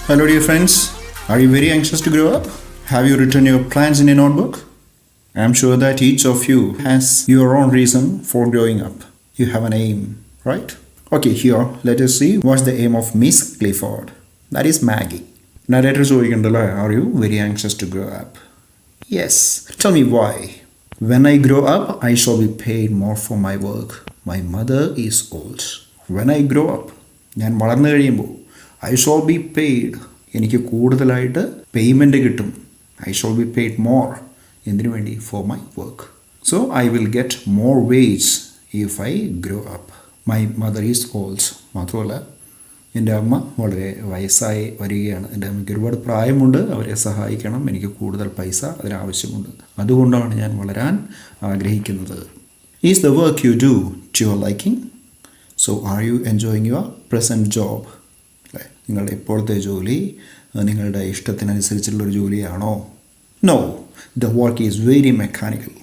Hello, dear friends. Are you very anxious to grow up? Have you written your plans in a notebook? I'm sure that each of you has your own reason for growing up. You have an aim, right? Okay, here, let us see what's the aim of Miss Clifford. That is Maggie. Narrator ചോദിക്കണ്ടല്ലോ, are you very anxious to grow up? Yes. Tell me why. When I grow up, I shall be paid more for my work. My mother is old. When I grow up, ഞാൻ വളർന്നു കഴിയുമ്പോൾ I shawl be paid, എനിക്ക് കൂടുതലായിട്ട് payment കിട്ടും. I shawl be paid more. എന്തിനു വേണ്ടി? For my work. So I will get more wage if I grow up. My mother is old. മാത്രമല്ല എൻ്റെ അമ്മ വളരെ വയസ്സായി വരികയാണ്. എൻ്റെ അമ്മയ്ക്ക് ഒരുപാട് പ്രായമുണ്ട്. അവരെ സഹായിക്കണം. എനിക്ക് കൂടുതൽ പൈസ അതിനാവശ്യമുണ്ട്. അതുകൊണ്ടാണ് ഞാൻ വളരാൻ ആഗ്രഹിക്കുന്നത്. Is the work you do to your liking? So are you enjoying your present job? അല്ലേ, നിങ്ങളുടെ ഇപ്പോഴത്തെ ജോലി നിങ്ങളുടെ ഇഷ്ടത്തിനനുസരിച്ചുള്ളൊരു ജോലിയാണോ? No, the work is very mechanical.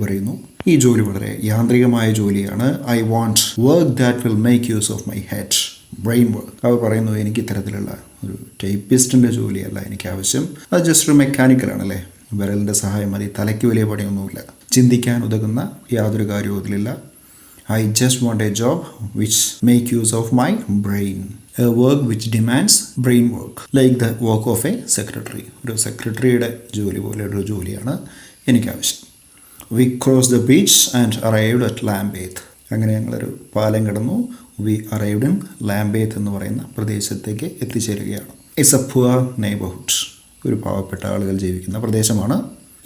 പറയുന്നു, ഈ ജോലി വളരെ യാന്ത്രികമായ ജോലിയാണ്. I want work that will make use of my head, brain work. അവർ പറയുന്നു, എനിക്ക് ഇത്തരത്തിലുള്ള ഒരു ടൈപ്പിസ്റ്റിൻ്റെ ജോലിയല്ല എനിക്ക് ആവശ്യം. അത് ജസ്റ്റ് ഒരു മെക്കാനിക്കലാണല്ലേ, വിരലിൻ്റെ സഹായം മതി, തലയ്ക്ക് വലിയ പണിയൊന്നുമില്ല, ചിന്തിക്കാൻ ഉതകുന്ന യാതൊരു കാര്യവും അതിലില്ല. I just want a job which make use of my brain. A work which demands brain work. Like the work of a secretary. ഒരു സെക്രട്ടറിയുടെ ജോലി പോലെയുള്ള ജോലിയാണ് എനിക്ക് ആവശ്യം. We crossed the beach and arrived at Lambeth. അങ്ങനെ ഞങ്ങളൊരു പാലം കടന്നു. We arrived in Lambeth എന്ന് പറയുന്ന പ്രദേശത്തേക്ക് എത്തിച്ചേരുകയാണ്. It's a poor neighborhood. ഒരു പാവപ്പെട്ട ആളുകൾ ജീവിക്കുന്ന പ്രദേശമാണ്.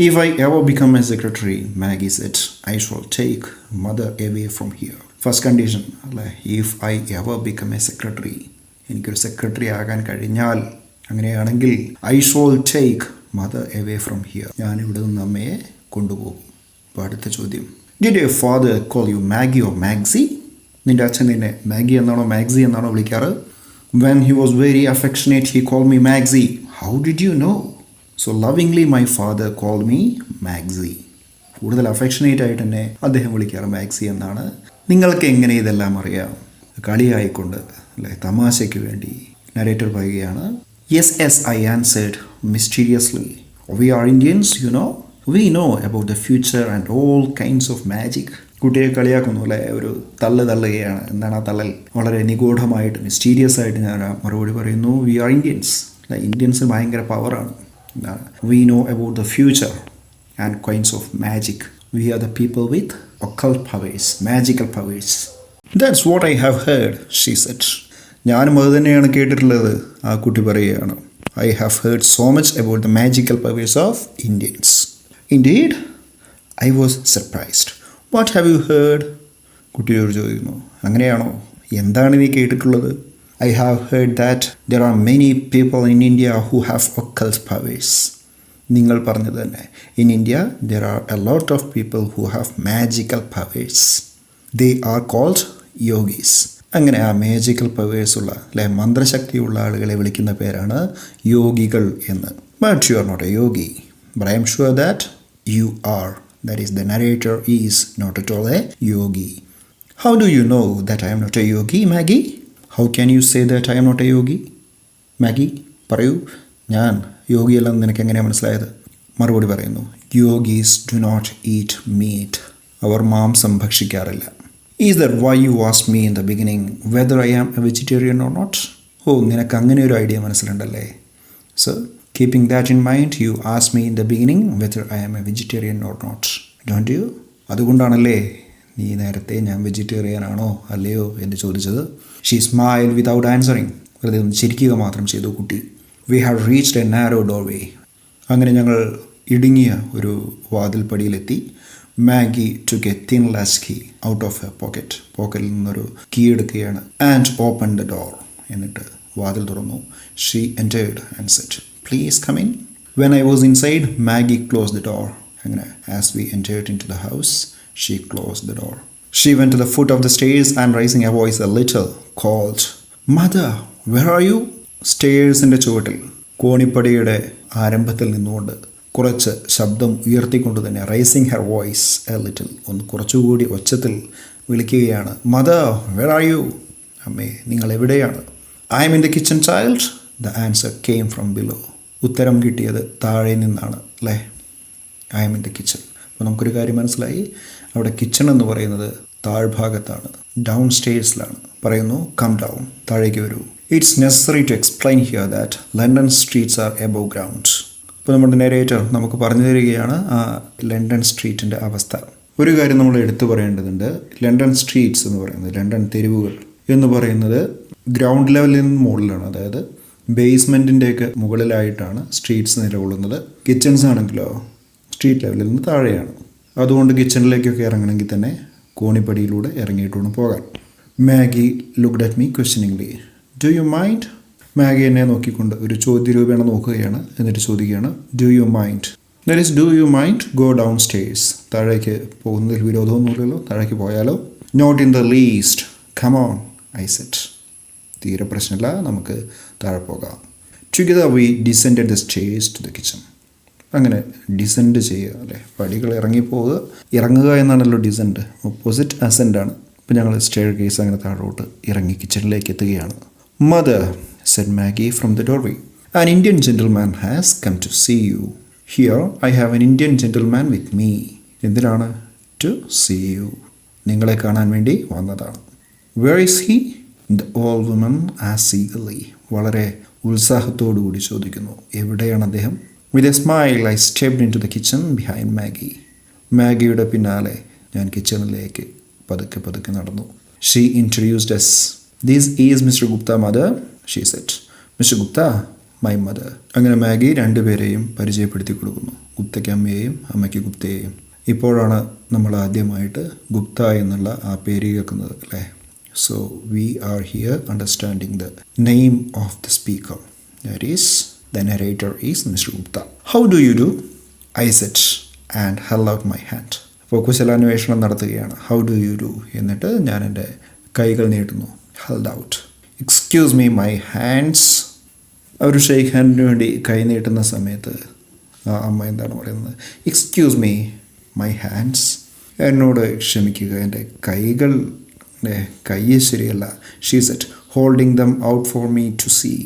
If I ever become a secretary, Maggie said, I shall take mother away from here. First condition, അല്ലേ, if I ever become a secretary, എനിക്കൊരു സെക്രട്ടറി ആകാൻ കഴിഞ്ഞാൽ, അങ്ങനെയാണെങ്കിൽ I shall take mother away from here, ഞാൻ ഇവിടെ നിന്ന് അമ്മയെ കൊണ്ടുപോകും. അപ്പോൾ അടുത്ത ചോദ്യം, Did your father call you Maggie or Maggie? നിൻ്റെ അച്ഛൻ നിന്നെ മാഗി എന്നാണോ മാഗ്സി എന്നാണോ വിളിക്കാറ്? When he was very affectionate, he called me Maggie. How did you know? So lovingly my father called me Maggie. കൂടുതൽ അഫെക്ഷനേറ്റ് ആയിട്ട് തന്നെ അദ്ദേഹം വിളിക്കാറ് മാഗ്സി എന്നാണ്. നിങ്ങൾക്ക് എങ്ങനെ ഇതെല്ലാം അറിയാം? കളിയായിക്കൊണ്ട്, അല്ലേ, തമാശയ്ക്ക് വേണ്ടി നരേറ്റർ പറയുകയാണ്. Yes, I answered mysteriously. We are Indians, you know. We know about the future and all kinds of magic. കുട്ടിയെ കളിയാക്കുന്നു, അല്ലേ, ഒരു തള്ളുകയാണ്. എന്താണ് ആ തള്ളൽ? വളരെ നിഗൂഢമായിട്ട് മിസ്റ്റീരിയസ് ആയിട്ട് ഞാൻ മറുപടി പറയുന്നു, വി ആർ ഇന്ത്യൻസ്. ഇന്ത്യൻസ് ഭയങ്കര പവറാണ്. We know about the future and kinds of magic. We are the people with occult powers, magical powers. That's what I have heard, she said. ഞാനും അത് തന്നെയാണ് കേട്ടിട്ടുള്ളത്, ആ കുട്ടി പറയുകയാണ്. I have heard so much about the magical powers of Indians. Indeed, I was surprised. What have you heard? കുട്ടിയോട് ചോദിക്കുന്നു, അങ്ങനെയാണോ? എന്താണ് നീ കേട്ടിട്ടുള്ളത്? I have heard that there are many people in India who have occult powers. നിങ്ങൾ പറഞ്ഞത് തന്നെ. In India, there are a lot of people who have magical powers. They are called yogis. അങ്ങനെ ആ മാജിക്കൽ പവേഴ്സ് ഉള്ള, അല്ലെ, മന്ത്രശക്തിയുള്ള ആളുകളെ വിളിക്കുന്ന പേരാണ് യോഗികൾ എന്ന്. But you are not a yogi. But I am sure that you are. That is, the narrator is not at all a yogi. How do you know that I am not a yogi, Maggie? How can you say that I am not a yogi? Maggie, പറയൂ, ഞാൻ യോഗിയല്ലെന്ന് നിനക്ക് എങ്ങനെയാണ് മനസ്സിലായത്? മറുപടി പറയുന്നു, yogis do not eat meat. അവർ മാംസം ഭക്ഷിക്കാറില്ല. Is that why you asked me in the beginning whether I am a vegetarian or not? Oh, നിനക്ക് അങ്ങനെ ഒരു ഐഡിയ മനസ്സിലുണ്ടല്ലേ. So keeping that in mind, you asked me in the beginning whether I am a vegetarian or not. Don't you? അതുകൊണ്ടാണല്ലേ നീ നേരത്തെ ഞാൻ vegetarian ആണോ അല്ലയോ എന്ന് ചോദിച്ചത്. She smile without answering. വെറുതെ ഒന്ന് ചിരിക്കുക മാത്രം ചെയ്തു കുട്ടി. We have reached a narrow doorway. അങ്ങനെ ഞങ്ങൾ ഇടുങ്ങിയ ഒരു വാതിൽപ്പടിയിലെത്തി. Maggie took a thin latch key out of a pocket. പോക്കറ്റിൽ നിന്നൊരു കീ എടുക്കുകയാണ്. And open the door. എന്നിട്ട് വാതിൽ തുറന്നു. She entered and said, please come in. When I was inside, Maggie close the door. അങ്ങനെ as we entered in to the house, she closed the door. She went to the foot of the stairs and raising her voice a little, called, Mother, where are you? സ്റ്റേഴ്സിൻ്റെ ചുവട്ടിൽ, കോണിപ്പടിയുടെ ആരംഭത്തിൽ നിന്നുകൊണ്ട് കുറച്ച് ശബ്ദം ഉയർത്തിക്കൊണ്ട് തന്നെ, rising her voice a little, ഒന്ന് കുറച്ചുകൂടി ഒച്ചത്തിൽ വിളിക്കുകയാണ്. Mother, where are you? അമ്മേ, നിങ്ങൾ എവിടെയാണ്? I am in the kitchen child. The answer came from below. ഉത്തരം കിട്ടിയത് താഴെ നിന്നാണ് അല്ലേ. I am in the kitchen. അപ്പോൾ നമുക്കൊരു കാര്യം മനസ്സിലായി, അവിടെ കിച്ചൺ എന്ന് പറയുന്നത് താഴ്ഭാഗത്താണ്, ഡൗൺ സ്റ്റേഴ്സിലാണ്. പറയുന്നു കം ഡൗൺ, താഴേക്ക് വരൂ. It's necessary to explain here that London streets are above ground. ഇപ്പോൾ നമ്മുടെ നെരേറ്റർ നമുക്ക് പറഞ്ഞു തരികയാണ് ആ ലണ്ടൻ സ്ട്രീറ്റിൻ്റെ അവസ്ഥ. ഒരു കാര്യം നമ്മൾ എടുത്തു പറയേണ്ടതുണ്ട്. ലണ്ടൻ സ്ട്രീറ്റ്സ് എന്ന് പറയുന്നത്, ലണ്ടൻ തെരുവുകൾ എന്ന് പറയുന്നത് ഗ്രൗണ്ട് ലെവലിൽ നിന്ന് മുകളിലാണ്, അതായത് ബേസ്മെൻറ്റിൻ്റെയൊക്കെ മുകളിലായിട്ടാണ് സ്ട്രീറ്റ്സ് നിലകൊള്ളുന്നത്. കിച്ചൺസ് ആണെങ്കിലോ സ്ട്രീറ്റ് ലെവലിൽ നിന്ന് താഴെയാണ്. അതുകൊണ്ട് കിച്ചണിലേക്കൊക്കെ ഇറങ്ങണമെങ്കിൽ തന്നെ കോണിപ്പടിയിലൂടെ ഇറങ്ങിയിട്ട് വേണം പോകാൻ. Maggie looked at me questioningly. Do you mind? Maggie എന്നെ നോക്കിക്കൊണ്ട് ഒരു ചോദ്യരൂപേണ നോക്കുകയാണ്. എന്നിട്ട് ചോദിക്കുകയാണ്, do you mind? That is do you mind go down stairs? താഴേക്ക് പോകുന്നതിൽ വിരോധമൊന്നുമില്ലല്ലോ, താഴേക്ക് പോയാലോ? Not in the least, come on I said. തീരെ പ്രശ്നമില്ല, നമുക്ക് താഴെ പോകാം. Together we descended the stairs to the kitchen. അങ്ങനെ ഡിസെൻഡ് ചെയ്യുക അല്ലേ, പടികൾ ഇറങ്ങിപ്പോവുക. ഇറങ്ങുക എന്നാണല്ലോ ഡിസെൻഡ്, ഓപ്പോസിറ്റ് അസെൻഡാണ്. അപ്പോൾ ഞങ്ങൾ സ്റ്റെയർ കേസ് അങ്ങനെ താഴോട്ട് ഇറങ്ങി കിച്ചണിലേക്ക് എത്തുകയാണ്. Mother said Maggie from the doorway, an Indian gentleman has come to see you. Here I have an Indian gentleman with me. എന്തിനാണ്? ടു സീ യു, നിങ്ങളെ കാണാൻ വേണ്ടി വന്നതാണ്. Where is he? The old woman asked eagerly. വളരെ ഉത്സാഹത്തോടു കൂടി ചോദിക്കുന്നു, എവിടെയാണ് അദ്ദേഹം? With a smile I stepped in to the kitchen behind Maggie. മാഗിയുടെ പിന്നാലെ ഞാൻ കിച്ചണിലേക്ക് പതുക്കെ പതുക്കെ നടന്നു. She introduced us. This is mister Gupta mother, she set. Mister Gupta, my mother. അങ്ങനെ മാഗി രണ്ടുപേരെയും പരിചയപ്പെടുത്തി കൊടുക്കുന്നു, ഗുപ്തയ്ക്ക് അമ്മയെയും അമ്മയ്ക്ക് ഗുപ്തയെയും. ഇപ്പോഴാണ് നമ്മൾ ആദ്യമായിട്ട് ഗുപ്ത എന്നുള്ള ആ പേര് കേൾക്കുന്നത് അല്ലേ. So we are here understanding the name of the speaker, that is the narrator is Mr. Gupta. How do you do? I said and held out my hand. അപ്പോൾ കുശലാന്വേഷണം നടത്തുകയാണ്. How do you do? എന്നിട്ട് ഞാൻ എൻ്റെ കൈകൾ നീട്ടുന്നു. Held out. Excuse me, my hands. അവർ shake ഹാൻഡിന് വേണ്ടി കൈ നീട്ടുന്ന സമയത്ത് അമ്മ എന്താണ് പറയുന്നത്? Excuse me, my hands. എന്നോട് ക്ഷമിക്കുക, എൻ്റെ കൈകൾ, കൈ ശരിയല്ല. She said, holding them out for me to see.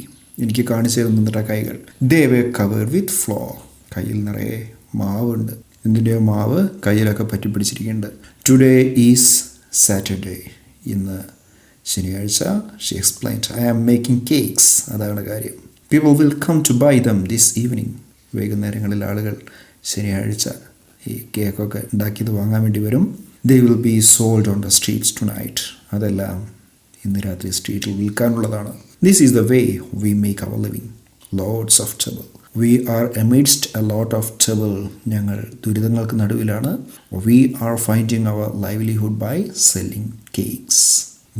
എനിക്ക് കാണിച്ചു തരുന്നുണ്ട് കൈകൾ. ദേ വേ കവേർഡ് വിത്ത് ഫ്ലോർ. കയ്യിൽ നിറയെ മാവുണ്ട്. എന്തിൻ്റെയോ മാവ് കയ്യിലൊക്കെ പറ്റി പിടിച്ചിരിക്കുന്നുണ്ട്. Today is Saturday. ഇന്ന് ശനിയാഴ്ച. She explained, I am making cakes. അതാണ് കാര്യം. People will come to buy them this evening. വൈകുന്നേരങ്ങളിൽ ആളുകൾ ശനിയാഴ്ച ഈ കേക്കൊക്കെ ഉണ്ടാക്കിയത് വാങ്ങാൻ വേണ്ടി വരും. They will be sold on the streets tonight. അതെല്ലാം ഇന്ന് രാത്രി സ്ട്രീറ്റിൽ വിൽക്കാനുള്ളതാണ്. This is the way we make our living. Lots of trouble. We are amidst a lot of trouble. ഞങ്ങൾ ദുരിതങ്ങൾക്ക് നടുവിലാണ്. We are finding our livelihood by selling cakes.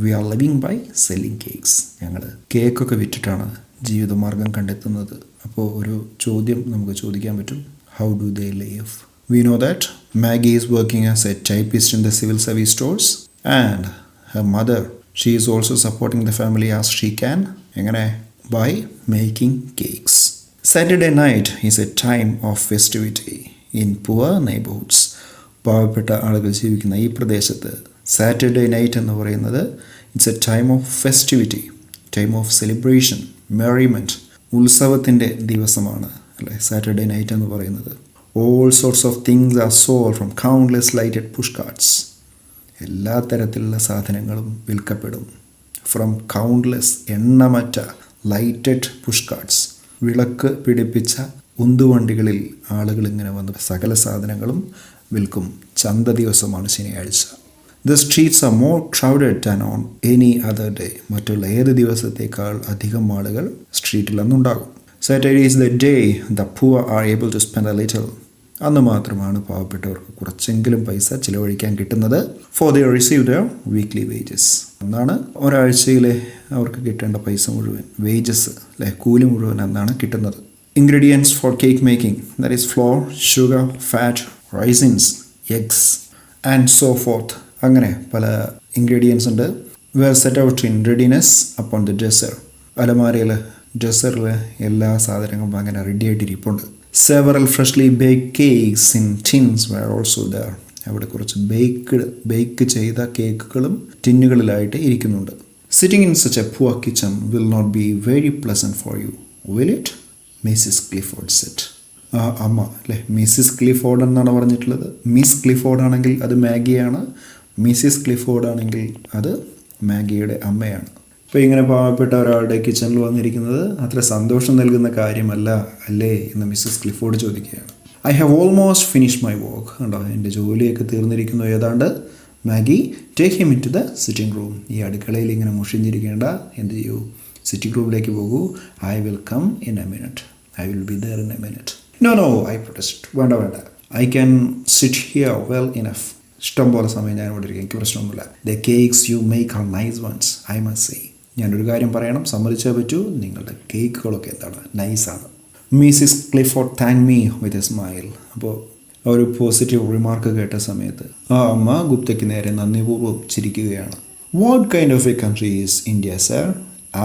We are living by selling cakes. ഞങ്ങൾ കേക്കൊക്കെ വിറ്റിട്ടാണ് ജീവിതമാർഗം കണ്ടെത്തുന്നത്. അപ്പോൾ ഒരു ചോദ്യം നമുക്ക് ചോദിക്കാൻ പറ്റും. How do they live? We know that Maggie is working as a typist in the civil service stores and her mother, she is also supporting the family as she can. എങ്ങനെ? By making cakes. Saturday night is a time of festivity in poor neighborhoods. പാവപ്പെട്ട ആളുകൾ ജീവിക്കുന്ന ഈ പ്രദേശത്ത് Saturday night എന്ന് പറയുന്നത് it's a time of festivity, time of celebration, merriment, ഉത്സവത്തിൻ്റെ ദിവസമാണ് അല്ലേ സാറ്റർഡേ നൈറ്റ് എന്ന് പറയുന്നത്. All sorts of things are sold from countless lighted push carts. എല്ലാ തരത്തിലുള്ള സാധനങ്ങളും വിൽക്കപ്പെടും. ഫ്രം കൗണ്ട്ലെസ്, എണ്ണമറ്റ, ലൈറ്റഡ് പുഷ് കാർട്ട്സ്, വിളക്ക് പിടിപ്പിച്ച ഉന്തുവണ്ടികളിൽ ആളുകൾ ഇങ്ങനെ വന്ന് സകല സാധനങ്ങളും വിൽക്കും. ചന്ത ദിവസമാണ് ശനിയാഴ്ച. The streets are more crowded than on any other day. മറ്റുള്ള ഏത് ദിവസത്തേക്കാൾ അധികം ആളുകൾ സ്ട്രീറ്റിൽ അന്നുണ്ടാകും. Saturday is the day the poor are able to spend a little. അന്ന് മാത്രമാണ് പാവപ്പെട്ടവർക്ക് കുറച്ചെങ്കിലും പൈസ ചിലവഴിക്കാൻ കിട്ടുന്നത്. For they receive their weekly wages. അന്നാണ് ഒരാഴ്ചയിലെ അവർക്ക് കിട്ടേണ്ട പൈസ മുഴുവൻ, വേജസ് അല്ലെ, കൂലി മുഴുവൻ അന്നാണ് കിട്ടുന്നത്. Ingredients for cake making, that is flour, sugar, fat, raisins, eggs and so forth. അങ്ങനെ പല ഇൻഗ്രീഡിയൻസ് ഉണ്ട്. Were set out in readiness upon the dresser. അലമാരയിൽ, ഡ്രസ്സറിൽ എല്ലാ സാധനങ്ങളും അങ്ങനെ റെഡി ആയിട്ടിരിപ്പുണ്ട്. Several freshly baked cakes in tins were also there. അവിടെ കുറച്ച് ബേക്ക് ചെയ്ത കേക്കുകളും ടിന്നുകളിലായിട്ട് ഇരിക്കുന്നുണ്ട്. Sitting in such a poor kitchen will not be very pleasant for you. Will it? Mrs. Clifford said. ആ അമ്മ അല്ലേ, മിസ്സിസ് ക്ലിഫോർഡ് എന്നാണ് പറഞ്ഞിട്ടുള്ളത്. മിസ് ക്ലിഫോർഡ് ആണെങ്കിൽ അത് മാഗിയാണ്, മിസ്സിസ് ക്ലിഫോർഡ് ആണെങ്കിൽ അത് മാഗിയുടെ അമ്മയാണ്. അപ്പോൾ ഇങ്ങനെ പാവപ്പെട്ട ഒരാളുടെ കിച്ചണിൽ വന്നിരിക്കുന്നത് അത്ര സന്തോഷം നൽകുന്ന കാര്യമല്ല അല്ലേ എന്ന് മിസ്സിസ് ക്ലിഫോർഡ് ചോദിക്കുകയാണ്. I have almost finish my work. കണ്ടോ, എൻ്റെ ജോലിയൊക്കെ തീർന്നിരിക്കുന്നു ഏതാണ്ട്. Maggie, take him in to the sitting room. ഈ അടുക്കളയിൽ ഇങ്ങനെ മുഷിഞ്ഞിരിക്കേണ്ട, എന്ത് ചെയ്യൂ, സിറ്റിംഗ് റൂമിലേക്ക് പോകൂ. I will come in a minute. I will be there in a minute. No no, I protest. വേണ്ട വേണ്ട, I can sit here well enough. ഇഷ്ടം പോലെ സമയം ഞാൻ ഇവിടെ ഇരിക്കും, എനിക്ക് പ്രശ്നമൊന്നുമില്ല. The cakes U make are nice ones, I must say. ഞാനൊരു കാര്യം പറയണം, സമ്മതിച്ചേ പറ്റൂ, നിങ്ങളുടെ കേക്കുകളൊക്കെ എന്താണ്, നൈസാണ്. Mrs Clifford thank me with a smile. അപ്പോൾ ഒരു പോസിറ്റീവ് റിമാർക്ക് കേട്ട സമയത്ത് ആ അമ്മ ഗുപ്തയ്ക്ക് നേരെ നന്ദിപൂർവ്വം ചിരിക്കുകയാണ്. What kind of a country is India sir?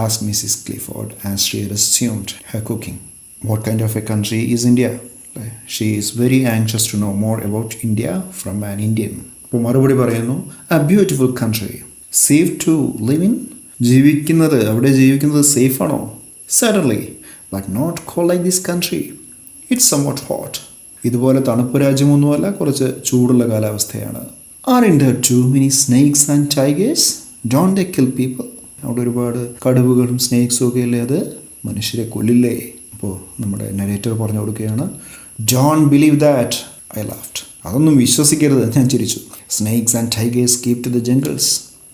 Asked Mrs Clifford as she resumed her cooking. What kind of a country is India? She is very anxious to know more about India from an Indian. അപ്പോൾ മറുപടി പറയുന്നു, a beautiful country. Safe to live in? അവിടെ ജീവിക്കുന്നത് safe ആണോ? Certainly, but not cold like this country. It's somewhat hot. ഇതുപോലെ തണുപ്പ് രാജ്യമൊന്നുമല്ല, കുറച്ച് ചൂടുള്ള കാലാവസ്ഥയാണ്. Aren't there too many snakes and tigers? Don't they kill people? അവിടെ ഒരുപാട് കടുവകളും സ്നേക്സും ഒക്കെ അല്ലേ, അത് മനുഷ്യരെ കൊല്ലില്ലേ? അപ്പോൾ നമ്മുടെ നരേറ്റർ പറഞ്ഞു കൊടുക്കുകയാണ്, don't believe that. I laughed. അതൊന്നും വിശ്വസിക്കരുത്, ഞാൻ ചിരിച്ചു. Snakes and tigers keep to the jungles.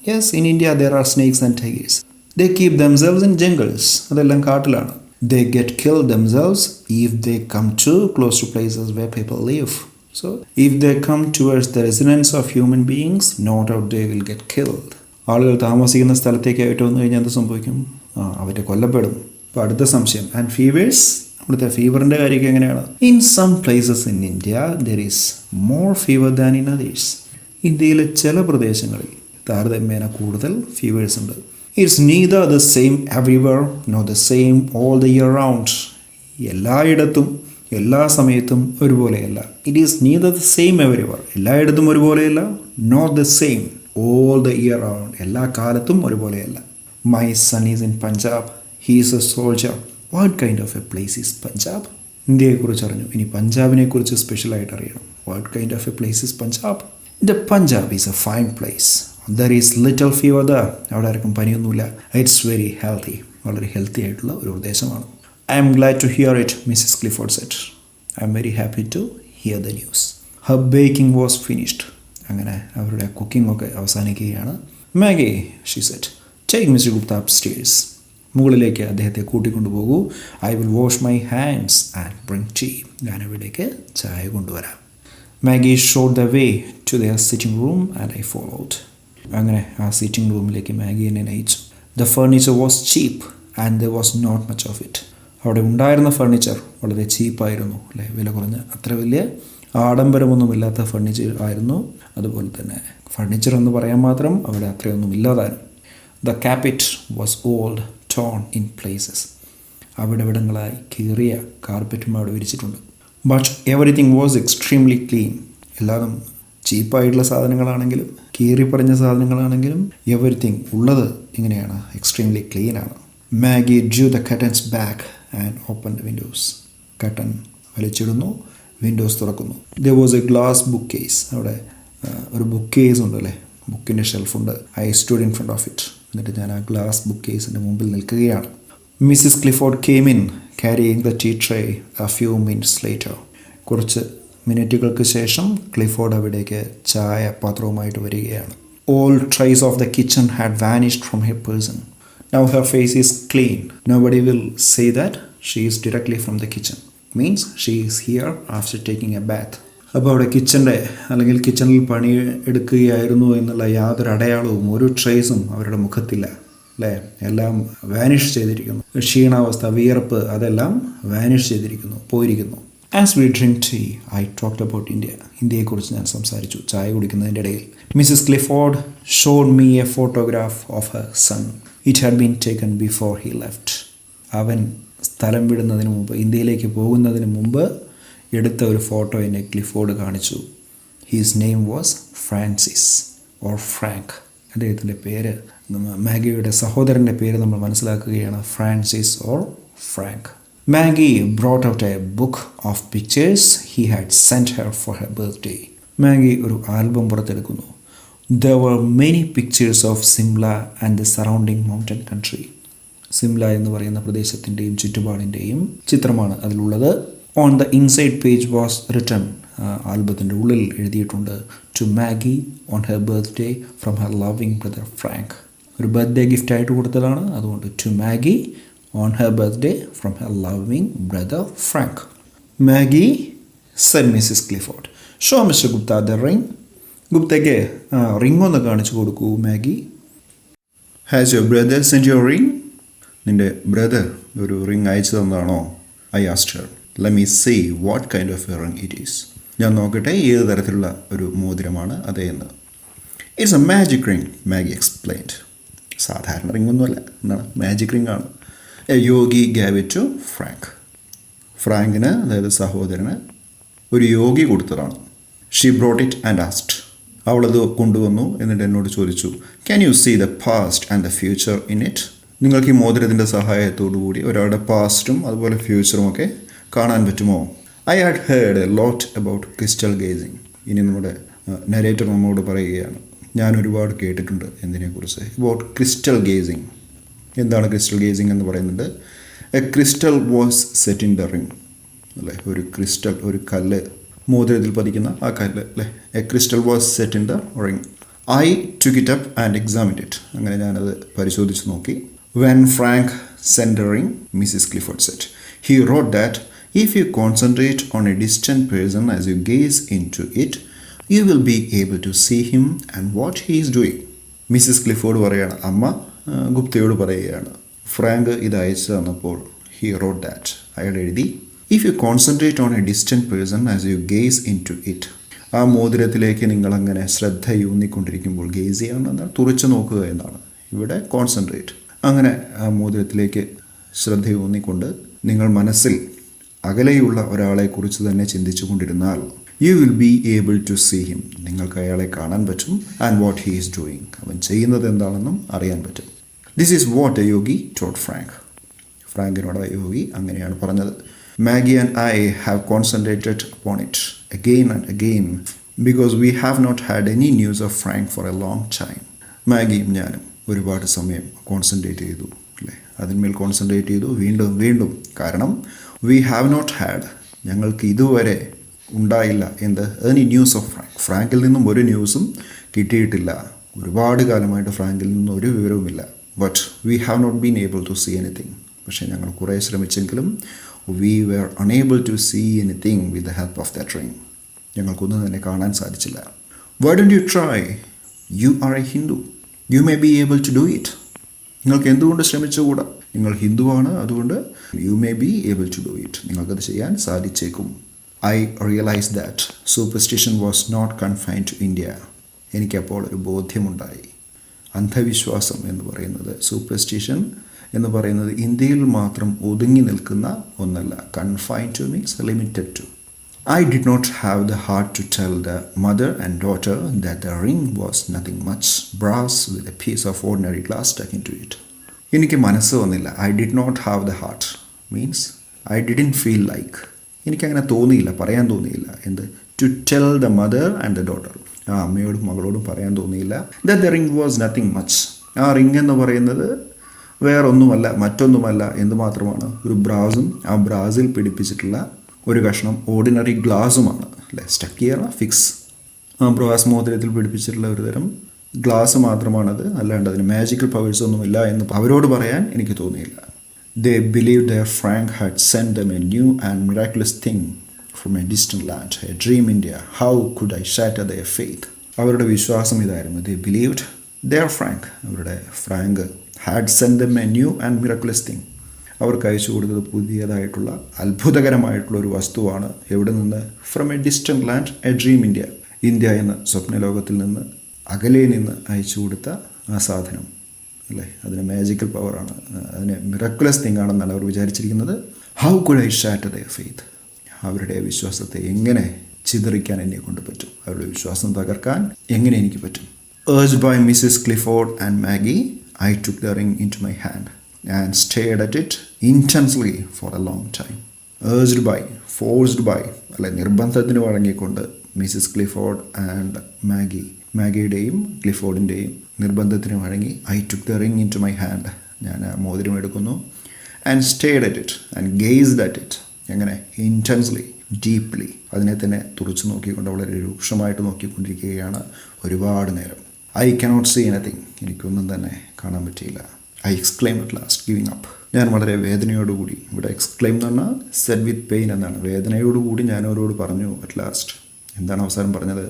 Yes, in India there are snakes and tigers. They keep themselves in jungles. അതെല്ലാം കാട്ടിലാണ്. They get kill themselves if they come too close to places where people live. So if they come towards the residence of human beings, not out they will get killed. ആളുകൾ താമസിക്കുന്ന സ്ഥലത്തേക്കായിട്ട് വന്നു കഴിഞ്ഞാൽ എന്ത് സംഭവിക്കും? അവർ കൊല്ലപ്പെടും. അപ്പോൾ അടുത്ത സംശയം, ആൻഡ് ഫീവേഴ്സ്, അവിടുത്തെ ഫീവറിൻ്റെ കാര്യമൊക്കെ എങ്ങനെയാണ്? In some places in India there is more fever than in others. ഇന്ത്യയിലെ ചില പ്രദേശങ്ങളിൽ താരതമ്യേന കൂടുതൽ ഫീവേഴ്സ് ഉണ്ട്. It's neither the same everywhere no the same all the year round. എല്ലായിടത്തും എല്ലാ സമയത്തും ഒരുപോലെയല്ല. It is neither the same everywhere, എല്ലായിടത്തും ഒരുപോലെയല്ല. Not the same all the year round, എല്ലാ കാലത്തും ഒരുപോലെയല്ല. My son is in Punjab. He is a soldier. What kind of a place is Punjab? ഇന്ത്യയെക്കുറിച്ച് അറിഞ്ഞു, ഇനി പഞ്ചാബിനെക്കുറിച്ച് സ്പെഷ്യലായിട്ട് അറിയണം. What kind of a place is Punjab? The Punjab is a fine place. There is little fever there. അവിടെ ആർക്കും പനിയൊന്നുമില്ല. It's very healthy. വളരെ healthy ആയിട്ടുള്ള ഒരു പ്രദേശമാണ്. I am glad to hear it, Mrs. Clifford said. I am very happy to hear the news. Her baking was finished. അങ്ങനെ അവരുടെ cooking ഒക്കെ അവസാനിക്കുകയാണ്. Maggie, she said, take Mr. Gupta upstairs. മുകളിലേക്ക് അദ്ദേഹത്തെ കൂട്ടിക്കൊണ്ടുപോകൂ. I will wash my hands and bring tea. ഞാൻ അവിടേക്ക് ചായ കൊണ്ടുവരാം. Maggie showed the way to their sitting room and I followed. അങ്ങനെ ആ സിറ്റിംഗ് റൂമിലേക്ക് മാഗി എന്നെ നയിച്ചു. The furniture was cheap and there was not much of it. അവിടെ ഉണ്ടായിരുന്ന ഫർണിച്ചർ വളരെ ചീപ്പായിരുന്നു, അല്ലേ, വില കുറഞ്ഞ, അത്ര വലിയ ആഡംബരമൊന്നുമില്ലാത്ത ഫർണിച്ചർ ആയിരുന്നു. അതുപോലെ തന്നെ ഫർണിച്ചർ എന്ന് പറയാൻ മാത്രം അവിടെ അത്രയൊന്നും ഇല്ലാതായിരുന്നു. The carpet was old, torn in places. അവിടെവിടങ്ങളായി കീറിയ കാർപ്പറ്റും അവിടെ വിരിച്ചിട്ടുണ്ട്. But everything was extremely clean. എല്ലാതും ചീപ്പായിട്ടുള്ള സാധനങ്ങളാണെങ്കിലും കീറിപ്പറഞ്ഞ സാധനങ്ങളാണെങ്കിലും എവറിത്തിങ് ഉള്ളത് ഇങ്ങനെയാണ്, എക്സ്ട്രീംലി ക്ലീൻ ആണ്. Maggie drew the curtains back and open the windows. Curtain വലിച്ചിടുന്നു, വിൻഡോസ് തുറക്കുന്നു. There was a glass book case. അവിടെ ഒരു ബുക്ക് കേസ് ഉണ്ട്, അല്ലേ, ബുക്കിൻ്റെ ഷെൽഫുണ്ട്. I stood in front of it. എന്നിട്ട് ഞാൻ ആ ഗ്ലാസ് ബുക്ക് കേസിൻ്റെ മുമ്പിൽ നിൽക്കുകയാണ്. Mrs Clifford came in carrying the tea tray a few minutes later. കുറച്ച് മിനിറ്റുകൾക്ക് ശേഷം ക്ലിഫോർഡ് അവിടേക്ക് ചായ പാത്രവുമായിട്ട് വരികയാണ്. All traces of the kitchen had vanished from her person. Now her face is clean. Nobody will say that she is directly from the kitchen. Means she is here after taking a bath. അപ്പോൾ അവിടെ കിച്ചൻ്റെ അല്ലെങ്കിൽ കിച്ചണിൽ പണി എടുക്കുകയായിരുന്നു എന്നുള്ള യാതൊരു അടയാളവും ഒരു ട്രേസും അവരുടെ മുഖത്തില്ല, അല്ലേ. എല്ലാം വാനിഷ് ചെയ്തിരിക്കുന്നു. ക്ഷീണാവസ്ഥ, വിയർപ്പ്, അതെല്ലാം വാനിഷ് ചെയ്തിരിക്കുന്നു, പോയിരിക്കുന്നു. As we drink tea I talked about India. ഇന്ത്യയെക്കുറിച്ച് ഞാൻ സംസാരിച്ചു ചായ കുടിക്കുന്നതിൻ്റെ ഇടയിൽ. Mrs Clifford showed me a photograph of her son. It had been taken before he left. അവൻ സ്ഥലം വിടുന്നതിന് മുമ്പ്, ഇന്ത്യയിലേക്ക് പോകുന്നതിന് മുമ്പ് എടുത്ത ഒരു ഫോട്ടോ എന്നെ ക്ലിഫോർഡ് കാണിച്ചു. His name was Francis or Frank. അദ്ദേഹത്തിൻ്റെ പേര്, മാഗിയുടെ സഹോദരൻ്റെ പേര് നമ്മൾ മനസ്സിലാക്കുകയാണ്, Francis or Frank. Maggie brought out a book of pictures he had sent her for her birthday. Maggie ഒരു ആൽബം പുറത്തെടുക്കുന്നു. There were many pictures of Simla and the surrounding mountain country. Simla എന്ന് പറയുന്ന പ്രദേശത്തിൻ്റെയും ചുറ്റുപാടിൻ്റെയും ചിത്രമാണ് അതിലുള്ളത്. On the inside page was written, ആൽബത്തിൻ്റെ ഉള്ളിൽ എഴുതിയിട്ടുണ്ട്, to Maggie on her birthday from her loving brother Frank. ഒരു birthday ഗിഫ്റ്റായിട്ട് കൊടുത്തതാണ്. അതുകൊണ്ട് to Maggie on her birthday from her loving brother Frank. Maggie, said Mrs. Clifford, show Mr. Gupta the ring. ഗുപ്തയ്ക്ക് ring ഒന്ന് കാണിച്ചു കൊടുക്കൂ Maggie. Has your brother sent you a ring? നിൻ്റെ brother ഒരു ring അയച്ചു തന്നാണോ? I asked her. Let me see what kind of a ring it is. ഞാൻ നോക്കട്ടെ ഏത് തരത്തിലുള്ള ഒരു മോതിരമാണ് അതേന്ന്. It's a magic ring, Maggie explained. സാധാരണ റിംഗ് ഒന്നുമല്ല, എന്താണ്, മാജിക് റിംഗ് ആണ്. A yogi gave it to Frank. ഫ്രാങ്കിന്, അതായത് സഹോദരന്, ഒരു യോഗി കൊടുത്തതാണ്. She brought it and asked. അവളത് കൊണ്ടുവന്നു, എന്നിട്ട് എന്നോട് ചോദിച്ചു, can you see the past and the future in it? നിങ്ങൾക്ക് ഈ മോതിരത്തിൻ്റെ സഹായത്തോടു കൂടി ഒരാളുടെ പാസ്റ്റും അതുപോലെ ഫ്യൂച്ചറും ഒക്കെ കാണാൻ പറ്റുമോ? I had heard a lot about crystal gazing. ഇനി നമ്മുടെ നരേറ്റർ നമ്മോട് പറയുകയാണ്, ഞാൻ ഒരുപാട് കേട്ടിട്ടുണ്ട് എന്തിനെക്കുറിച്ച്, അബൌട്ട് ക്രിസ്റ്റൽ ഗേസിങ്. എന്താണ് ക്രിസ്റ്റൽ ഗേസിങ് എന്ന് പറയുന്നത്? A crystal was set in the ring, അല്ലേ? ഒരു ക്രിസ്റ്റൽ, ഒരു കല്ല്, മോതിരത്തിൽ പതിക്കുന്ന ആ കല്ല്, അല്ലേ? A crystal was set in the ring. I took it up and examined it. അങ്ങനെ ഞാനത് പരിശോധിച്ച് നോക്കി. When Frank send the ring, Mrs Clifford set, he wrote that if you concentrate on a distant person as you gaze in to it, you will be able to see him and what he is doing. Mrs Clifford പറയുകയാണ്, അമ്മ ഗുപ്തയോട് പറയുകയാണ്, Frank ഇത് അയച്ചു തന്നപ്പോൾ he wrote that, അയാൾ എഴുതി, if you concentrate on a distant person as you gaze in to it. ആ മോതിരത്തിലേക്ക് നിങ്ങളങ്ങനെ ശ്രദ്ധയൂന്നിക്കൊണ്ടിരിക്കുമ്പോൾ, ഗേസ് ചെയ്യാമെന്നാണ് തുറച്ചു നോക്കുക എന്നാണ്, ഇവിടെ കോൺസെൻട്രേറ്റ്. അങ്ങനെ ആ മോതിരത്തിലേക്ക് ശ്രദ്ധയൂന്നിക്കൊണ്ട് നിങ്ങൾ മനസ്സിൽ അകലെയുള്ള ഒരാളെക്കുറിച്ച് തന്നെ ചിന്തിച്ചു കൊണ്ടിരുന്നാൽ, you will be able to see him, നിങ്ങൾക്ക് അയാളെ കാണാൻ പറ്റും, and what he is doing, അവൻ ചെയ്യുന്നത് എന്താണെന്നും അറിയാൻ പറ്റും. This is what a yogi taught Frank. ഫ്രാങ്കിനോട് യോഗി അങ്ങനെയാണ് പറഞ്ഞത്. Maggie and I have concentrated upon it again and again because we have not had any news of Frank for a long time. മാഗിയും ഞാനും ഒരുപാട് സമയം കോൺസെൻട്രേറ്റ് ചെയ്തു, അല്ലേ? അതിന്മേൽ കോൺസെൻട്രേറ്റ് ചെയ്തു വീണ്ടും വീണ്ടും. കാരണം വി ഹാവ് നോട്ട് ഹാഡ്, ഞങ്ങൾക്ക് ഇതുവരെ ഉണ്ടായില്ല എന്ത്, എനി ന്യൂസ് ഓഫ് ഫ്രാങ്ക്. ഫ്രാങ്കിൽ നിന്നും ഒരു ന്യൂസും കിട്ടിയിട്ടില്ല. ഒരുപാട് കാലമായിട്ട് ഫ്രാങ്കിൽ നിന്നും ഒരു വിവരവുമില്ല. But we have not been able to see anything. പക്ഷേ ഞങ്ങൾ കുറേ ശ്രമിച്ചെങ്കിലും we were unable to see anything with the help of that ring. ഞങ്ങൾക്കൊന്നും തന്നെ കാണാൻ സാധിച്ചില്ല. Why don't you try? You are a Hindu. You may be able to do it. നിങ്ങൾക്ക് എന്തുകൊണ്ട് ശ്രമിച്ചുകൂടാ? നിങ്ങൾ ഹിന്ദുവാണ്, അതുകൊണ്ട് you may be able to do it. നിങ്ങൾക്കത് ചെയ്യാൻ സാധിച്ചേക്കും. I realized that superstition was not confined to India. എനിക്കപ്പോൾ ഒരു ബോധ്യമുണ്ടായി, അന്ധവിശ്വാസം എന്ന് പറയുന്നത്, സൂപ്പർസ്റ്റിഷൻ എന്ന് പറയുന്നത് ഇന്ത്യയിൽ മാത്രം ഒതുങ്ങി നിൽക്കുന്ന ഒന്നല്ല. Confined to means limited to. I did not have the heart to tell the mother and daughter that the ring was nothing much brass with a piece of ordinary glass tuck in to it. എനിക്ക് മനസ്സ് വന്നില്ല. I did not have the heart means I didn't feel like, എനിക്കങ്ങനെ തോന്നിയില്ല, പറയാൻ തോന്നിയില്ല. എന്ത്? To tell the mother and the daughter, ആ അമ്മയോടും മകളോടും പറയാൻ തോന്നിയില്ല that the ring was nothing much. ആ റിംഗ് എന്ന് പറയുന്നത് വേറൊന്നുമല്ല, മറ്റൊന്നുമല്ല എന്ന് മാത്രമാണ്. ഒരു ബ്രാസും ആ ബ്രാസിൽ പിടിപ്പിച്ചിട്ടുള്ള ഒരു കഷ്ണം ഓർഡിനറി ഗ്ലാസുമാണ്, അല്ലേ? സ്റ്റക്കിയർ ഫിക്സ്. ആ ബ്രാസ് മോതിരത്തിൽ പിടിപ്പിച്ചിട്ടുള്ള ഒരു തരം ഗ്ലാസ് മാത്രമാണത്, അല്ലാണ്ട് അതിന് മാജിക്കൽ പവേഴ്സ് ഒന്നുമില്ല എന്ന് അവരോട് പറയാൻ എനിക്ക് തോന്നിയില്ല. They believed their Frank had sent them a new and miraculous thing from a distant land, a dream India. How could I shatter their faith? അവരുടെ വിശ്വാസം ഇതായിരുന്നു. They believed their Frank, അവരുടെ Frank, had sent them a new and miraculous thing. അവർക്ക് അയച്ചു കൊടുത്തത് പുതിയതായിട്ടുള്ള അത്ഭുതകരമായിട്ടുള്ള ഒരു വസ്തുവാണ്. എവിടെ നിന്ന്? From A distant land, A dream India. India എന്ന സ്വപ്നലോകത്തിൽ നിന്ന്, അകലെ നിന്ന് അയച്ചു കൊടുത്ത ആ സാധനം, അല്ലേ? അതിന് മാജിക്കൽ പവറാണ്, അതിന് മിറക്കുലസ് തിങ് ആണെന്നാണ് അവർ വിചാരിച്ചിരിക്കുന്നത്. How could I shatter their faith? അവരുടെ വിശ്വാസത്തെ എങ്ങനെ ചിതറിക്കാൻ എന്നെ കൊണ്ട് പറ്റും? അവരുടെ വിശ്വാസം തകർക്കാൻ എങ്ങനെ എനിക്ക് പറ്റും? Urged by Mrs. Clifford and Maggie, I took the ring into my hand. and stared at it intensely for a long time. Urged by, forced by, അല്ലെ നിർബന്ധത്തിന് വഴങ്ങിക്കൊണ്ട് മിസ്സിസ് ക്ലിഫോർഡ് ആൻഡ് മാഗിയുടെയും ക്ലിഫോർഡിൻ്റെയും നിർബന്ധത്തിന് വഴങ്ങി I took the ring in to my hand, ഞാൻ ആ മോതിരം എടുക്കുന്നു. And stayed at it and gazed at it, എങ്ങനെ ഇൻറ്റൻസ്ലി, ഡീപ്ലി, അതിനെ തന്നെ തുറച്ചു നോക്കിക്കൊണ്ട് വളരെ രൂക്ഷമായിട്ട് നോക്കിക്കൊണ്ടിരിക്കുകയാണ് ഒരുപാട് നേരം. ഐ കനോട്ട് സീ എനിത്തിങ്, എനിക്കൊന്നും തന്നെ കാണാൻ പറ്റിയില്ല. I exclaim at last giving up, ഞാൻ വളരെ വേദനയോടുകൂടി, ഇവിടെ എക്സ്ക്ലെയിം എന്ന് പറഞ്ഞാൽ സെഡ് വിത്ത് പെയിൻ എന്നാണ്, വേദനയോടുകൂടി ഞാൻ അവരോട് പറഞ്ഞു അറ്റ് ലാസ്റ്റ്. എന്താണ് അവസാനം പറഞ്ഞത്?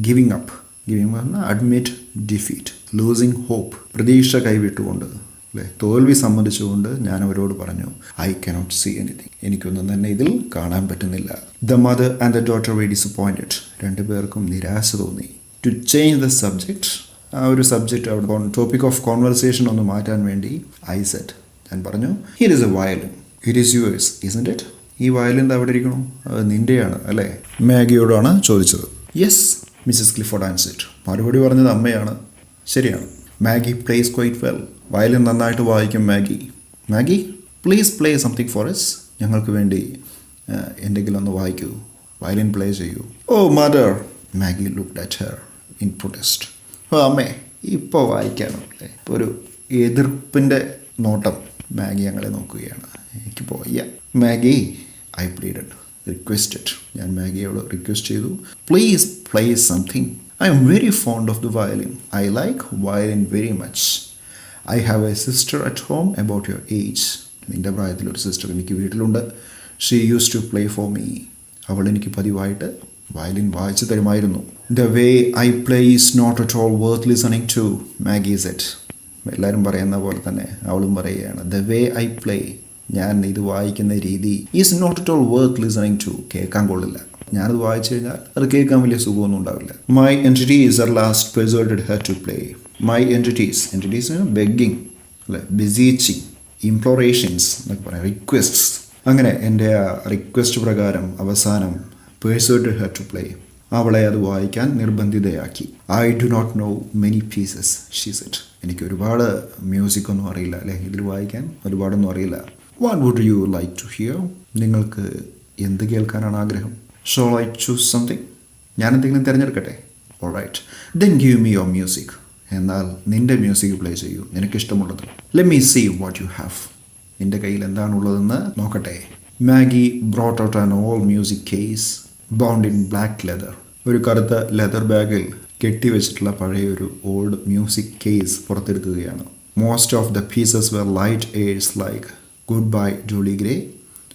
Giving up. ഗിവിങ് പറഞ്ഞാൽ അഡ്മിറ്റ് ഡിഫീറ്റ്, ലൂസിങ് ഹോപ്പ്, പ്രതീക്ഷ കൈവിട്ടുകൊണ്ട്, അല്ലേ, തോൽവി സമ്മതിച്ചുകൊണ്ട് ഞാൻ അവരോട് പറഞ്ഞു ഐ കനോട്ട് സീ എനിത്തിങ്, എനിക്കൊന്നും തന്നെ ഇതിൽ കാണാൻ പറ്റുന്നില്ല. The mother and the daughter very disappointed, രണ്ടുപേർക്കും നിരാശ തോന്നി. ടു ചേഞ്ച് ദ സബ്ജക്റ്റ്, ആ ഒരു സബ്ജക്റ്റ് അവിടെ ടോപ്പിക് ഓഫ് കോൺവെർസേഷൻ ഒന്ന് മാറ്റാൻ വേണ്ടി ഐ സെഡ്, ഞാൻ പറഞ്ഞു here is A violin, it is yours isn't it, ഈ വയലിൻ അവിടെ ഇരിക്കണോ, അത് നിൻ്റെയാണ് അല്ലേ? മാഗിയോടാണ് ചോദിച്ചത്. യെസ് മിസ്സസ് ക്ലിഫോർഡ് ആൻസേർഡ്, മറുപടി പറഞ്ഞത് അമ്മയാണ്. ശരിയാണ്, Maggie plays quite well, violin നന്നായിട്ട് വായിക്കും Maggie. Maggie please play something for us, ഞങ്ങൾക്ക് വേണ്ടി എന്തെങ്കിലും ഒന്ന് വായിക്കൂ, വയലിൻ പ്ലേ ചെയ്യൂ. Oh mother, Maggie looked at her in protest. ഓ അമ്മേ, ഇപ്പോൾ വായിക്കാനോ അല്ലേ? ഇപ്പോൾ ഒരു എതിർപ്പിൻ്റെ നോട്ടം മാഗി ഞങ്ങളെ നോക്കുകയാണ്. എനിക്കിപ്പോൾ വയ്യ. മാഗി, ഐ പ്ലീഡഡ്, റിക്വസ്റ്റഡ്, ഞാൻ മാഗിയോട് റിക്വസ്റ്റ് ചെയ്തു, please play something. I am very fond of the violin, I like violin very much. I have a sister at home about your age, നിൻ്റെ പ്രായത്തിലൊരു സിസ്റ്റർ എനിക്ക് വീട്ടിലുണ്ട്. She use to play for me, അവൾ എനിക്ക് പതിവായിട്ട് violin വായിച്ചു തരുമായിരുന്നു. The way I play is not at all worth listening to, Maggie said. എല്ലാവരും പറയുന്ന പോലെ തന്നെ അവളും പറയുകയാണ്, ദ വേ ഐ പ്ലേ, ഞാൻ ഇത് വായിക്കുന്ന രീതി is not at all worth listening to, കേൾക്കാൻ കൊള്ളില്ല. ഞാനത് വായിച്ചു കഴിഞ്ഞാൽ അത് കേൾക്കാൻ വലിയ സുഖമൊന്നും ഉണ്ടാവില്ല. My entreaties at last persuaded her to play. My entreaties begging അല്ലെ, ബിസീച്ചിങ്, ഇംപ്ലോറേഷൻസ് എന്നൊക്കെ പറയാം, റിക്വസ്റ്റ്സ്. അങ്ങനെ എൻ്റെ ആ റിക്വസ്റ്റ് പ്രകാരം അവസാനം പെർസുവേറ്റഡ് ഹെർ ടു പ്ലേ, അവളെ അത് വായിക്കാൻ നിർബന്ധിതയാക്കി. I do not know many pieces she said, എനിക്ക് ഒരുപാട് മ്യൂസിക് ഒന്നും അറിയില്ല അല്ലേ, ഇതിൽ വായിക്കാൻ ഒരുപാടൊന്നും അറിയില്ല. What would you like to hear, നിങ്ങൾക്ക് എന്ത് കേൾക്കാനാണ് ആഗ്രഹം? ഷോൾ ഐ ചൂസ് സംതിങ്, ഞാൻ എന്തെങ്കിലും തിരഞ്ഞെടുക്കട്ടെ? Alright then give me your music, എന്നാൽ നിൻ്റെ മ്യൂസിക് പ്ലേ ചെയ്യൂ, നിനക്കിഷ്ടമുള്ളത്. Let me see what you have, നിൻ്റെ കയ്യിൽ എന്താണുള്ളതെന്ന് നോക്കട്ടെ. Maggie brought out an old music case bound in black leather, ഒരു കറുത്ത ലെതർ ബാഗിൽ കെട്ടിവെച്ചിട്ടുള്ള പഴയൊരു ഓൾഡ് മ്യൂസിക് കേസ് പുറത്തെടുക്കുകയാണ്. Most of the pieces were light airs like goodbye Jolly Gray,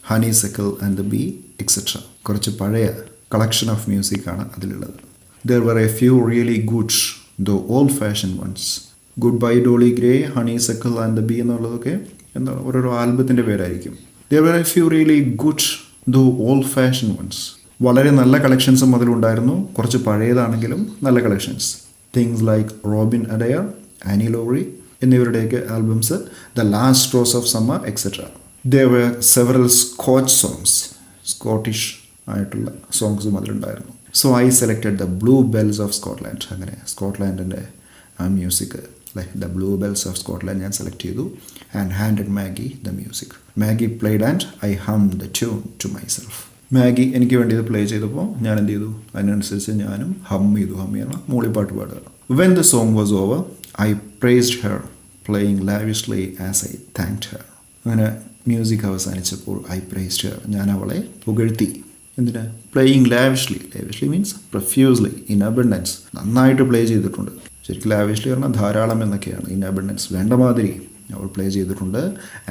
honeysuckle and the bee etcetera. കുറച്ച് പഴയ collection of മ്യൂസിക്കാണ് അതിലുള്ളത്. There were a few really good though old fashion ones. Goodbye Dolly Gray, honeysuckle and the bee എന്നുള്ളതൊക്കെ എന്താണ് ഓരോരോ ആൽബത്തിൻ്റെ പേരായിരിക്കും. There were a few really good though old fashion ones, വളരെ നല്ല കളക്ഷൻസും അതിലുണ്ടായിരുന്നു, കുറച്ച് പഴയതാണെങ്കിലും നല്ല collections. Things like Robin Adair, Annie Laurie എന്നിവരുടെയൊക്കെ albums, the last rose of summer etcetera. There were several Scotch songs, Scottish ആയിട്ടുള്ള സോങ്സും അതിലുണ്ടായിരുന്നു. So I selected the blue bells of Scotland, അങ്ങനെ സ്കോട്ട്ലാൻഡിൻ്റെ ആ മ്യൂസിക് അല്ലെ, the blue bells of Scotland ഞാൻ select ചെയ്തു. And handed Maggie the music. Maggie played and I hum the tune to myself. Maggie എനിക്ക് വേണ്ടി ഇത് പ്ലേ ചെയ്തപ്പോൾ ഞാൻ എന്ത് ചെയ്തു, അതിനനുസരിച്ച് ഞാനും ഹം ചെയ്യണം, മൂളിപ്പാട്ട് പാടുക. When the song was over I praised her playing lavishly as I thanked her. അങ്ങനെ മ്യൂസിക് അവസാനിച്ചപ്പോൾ ഐ പ്രൈസ്ഡ് ഹെർ, ഞാൻ അവളെ പുകഴ്ത്തി. എന്തിനാ? Playing lavishly, lavishly means profusely, in abundance, നന്നായിട്ട് പ്ലേ ചെയ്തിട്ടുണ്ട്. ശരിക്കും ലാവിഷ്ലി പറഞ്ഞാൽ ധാരാളം എന്നൊക്കെയാണ്, ഇൻ അബണ്ടൻസ് വേണ്ട മാതിരി അവൾ പ്ലേ ചെയ്തിട്ടുണ്ട്.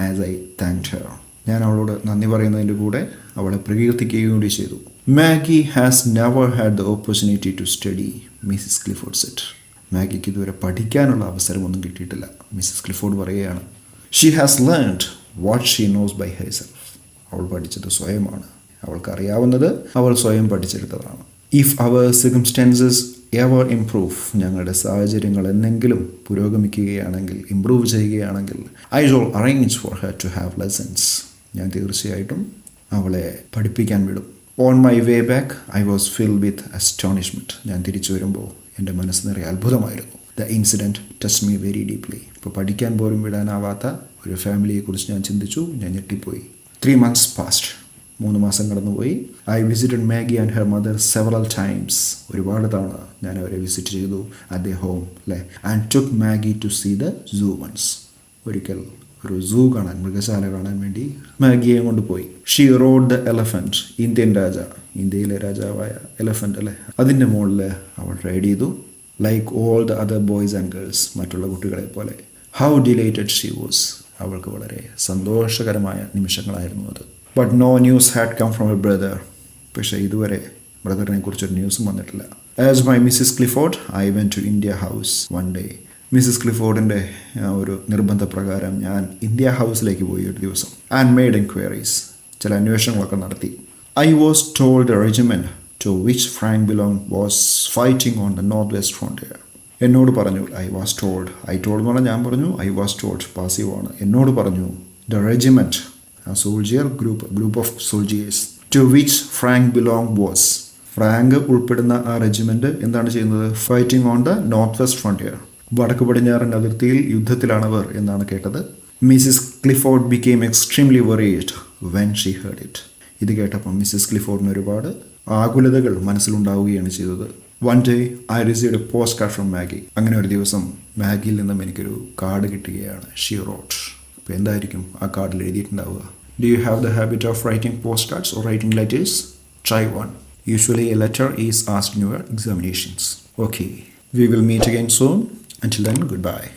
ആസ് ഐ താങ്ക്ഡ് ഹെർ, ഞാൻ അവളോട് നന്ദി പറയുന്നതിൻ്റെ കൂടെ അവളെ പ്രകീർത്തിക്കുകയും കൂടി ചെയ്തു. Maggie has never had the opportunity to study, Mrs Clifford said. മാഗിക്ക് ഇതുവരെ പഠിക്കാനുള്ള അവസരമൊന്നും കിട്ടിയിട്ടില്ല. മിസ്സിസ് ക്ലിഫോർഡ് പറയുകയാണ്, she has learned what she knows by herself. അവൾ പഠിച്ചത് സ്വയമാണ്, അവൾക്കറിയാവുന്നത് അവൾ സ്വയം പഠിച്ചെടുത്തതാണ്. If our circumstances ever improve, ഞങ്ങളുടെ സാഹചര്യങ്ങൾ എന്തെങ്കിലും പുരോഗമിക്കുകയാണെങ്കിൽ, ഇംപ്രൂവ് ചെയ്യുകയാണെങ്കിൽ, I shall arrange for her to have lessons, ഞാൻ തീർച്ചയായിട്ടും അവളെ പഠിപ്പിക്കാൻ വിടും. On my way back I was filled വിത്ത് അസ്റ്റോണിഷ്മെൻറ്റ്, ഞാൻ തിരിച്ചു വരുമ്പോൾ എൻ്റെ മനസ്സ് നിറയെ അത്ഭുതമായിരുന്നു. The incident touched me very deeply. ഇപ്പോൾ പഠിക്കാൻ പോലും വിടാനാവാത്ത ഒരു ഫാമിലിയെക്കുറിച്ച് ഞാൻ ചിന്തിച്ചു. ഞാൻ ഞെട്ടിപ്പോയി. 3 months passed. 3 മാസം കടന്നുപോയി. I visited Maggie and her mother several times. ഒരുപാട് തവണ ഞാൻ അവരെ വിസിറ്റ് ചെയ്തു at their home, അല്ലേ, and took Maggie to see the zoo once. ഒരിക്കൽ ഒരു സൂ കാണാൻ, മൃഗശാല കാണാൻ വേണ്ടി മാഗിയെ കൊണ്ടുപോയി. She rode the elephant. Indian raja, ഇന്ത്യയിലെ രാജാവായ എലഫൻറ്റ്, അല്ലേ, അതിൻ്റെ മുകളിൽ അവൾ റൈഡ് ചെയ്തു. Like all the other boys and girls, മറ്റുള്ള കുട്ടികളെ പോലെ. How delighted she was. അവൾക്ക് വളരെ സന്തോഷകരമായ നിമിഷങ്ങളായിരുന്നു അത്. But no news had come from a brother. പക്ഷേ ഇതുവരെ ബ്രദറിനെ കുറിച്ചൊരു ന്യൂസും വന്നിട്ടില്ല. As my Mrs Clifford I went to India house one day. മിസ്സിസ് ക്ലിഫോർഡിൻ്റെ ഒരു നിർബന്ധപ്രകാരം ഞാൻ ഇന്ത്യ ഹൗസിലേക്ക് പോയി ഒരു ദിവസം. ആൻഡ് മെയ്ഡ് എൻക്വയറീസ്, ചില അന്വേഷണങ്ങളൊക്കെ നടത്തി. I was told the regiment to which Frank belong was fighting on the north west frontier. എന്നോട് പറഞ്ഞു, I was told, I told എന്ന് പറഞ്ഞാൽ ഞാൻ പറഞ്ഞു, ഐ വാസ് ടോൾഡ് പാസീവാണ്. എന്നോട് പറഞ്ഞു ദ റെജിമെൻറ്റ്, ആ soldier group of soldiers, to which Frank belong was, Frank ഉൾപ്പെടുന്ന ആ റെജിമെൻറ്റ് എന്താണ് ചെയ്യുന്നത്, fighting on the north west frontier, വടക്ക് പടിഞ്ഞാറൻ അതിർത്തിയിൽ യുദ്ധത്തിലാണവർ എന്നാണ് കേട്ടത്. Mrs Clifford became extremely worried when she heard it. ഇത് കേട്ടപ്പോൾ മിസ്സിസ് ക്ലിഫോർഡിന് ഒരുപാട് ആകുലതകൾ മനസ്സിലുണ്ടാവുകയാണ് ചെയ്തത്. One day I received a post card from Maggie. അങ്ങനെ ഒരു ദിവസം മാഗിയിൽ നിന്നും എനിക്കൊരു കാർഡ് കിട്ടുകയാണ്. She rote. അപ്പോൾ എന്തായിരിക്കും ആ കാർഡിൽ എഴുതിയിട്ടുണ്ടാവുക? Do you have the habit of writing postcards or writing letters? Try one. Usually a letter is asked in your examinations. Okay, we will meet again soon. Until then, goodbye.